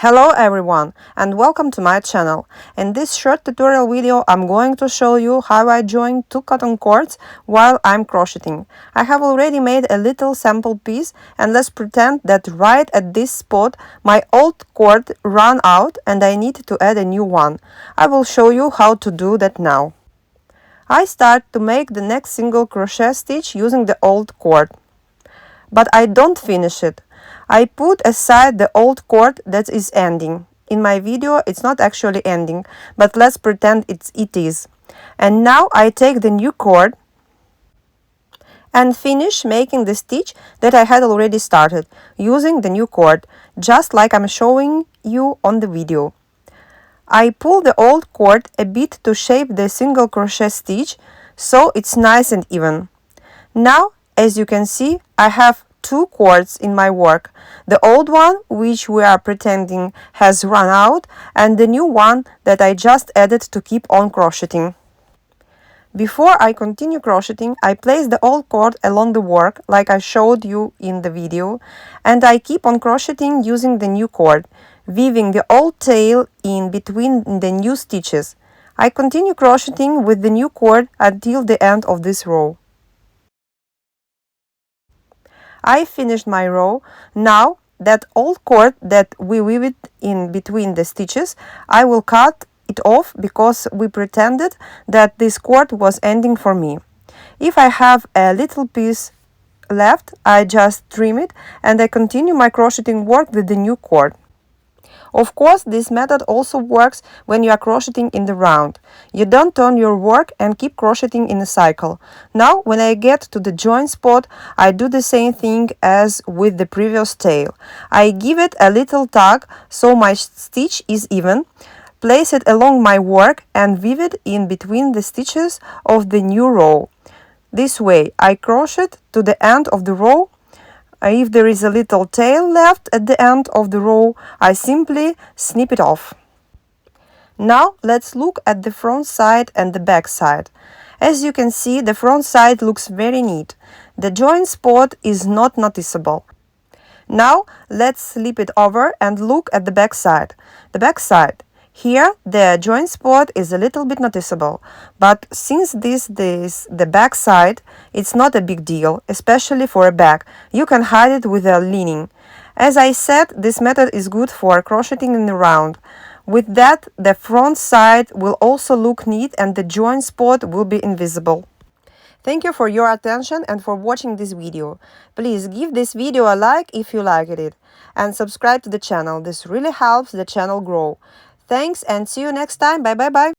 Hello everyone and welcome to my channel. In this short tutorial video I'm going to show you how I join two cotton cords while I'm crocheting. I have already made a little sample piece and let's pretend that right at this spot my old cord ran out and I need to add a new one. I will show you how to do that now. I start to make the next single crochet stitch using the old cord. But I don't finish it. I put aside the old cord that is ending. In my video it's not actually ending, but let's pretend it is. And now I take the new cord and finish making the stitch that I had already started using the new cord, just like I'm showing you on the video. I pull the old cord a bit to shape the single crochet stitch so it's nice and even. Now, as you can see, I have two cords in my work. The old one, which we are pretending has run out, and the new one that I just added to keep on crocheting. Before I continue crocheting, I place the old cord along the work, like I showed you in the video, and I keep on crocheting using the new cord, weaving the old tail in between the new stitches. I continue crocheting with the new cord until the end of this row. I finished my row. Now that old cord that we weaved in between the stitches, I will cut it off because we pretended that this cord was ending for me. If I have a little piece left, I just trim it and I continue my crocheting work with the new cord. Of course, this method also works when you are crocheting in the round. You don't turn your work and keep crocheting in a cycle. Now, when I get to the join spot, I do the same thing as with the previous tail. I give it a little tug so my stitch is even, place it along my work and weave it in between the stitches of the new row. This way, I crochet to the end of the row. If there is a little tail left at the end of the row, I simply snip it off. Now let's look at the front side and the back side. As you can see, the front side looks very neat. The join spot is not noticeable. Now let's flip it over and look at the back side. The back side. Here, the join spot is a little bit noticeable, but since this is the back side, it's not a big deal, especially for a bag. You can hide it with a lining. As I said, this method is good for crocheting in the round. With that, the front side will also look neat and the join spot will be invisible. Thank you for your attention and for watching this video. Please give this video a like if you liked it and subscribe to the channel. This really helps the channel grow. Thanks and see you next time. Bye bye bye.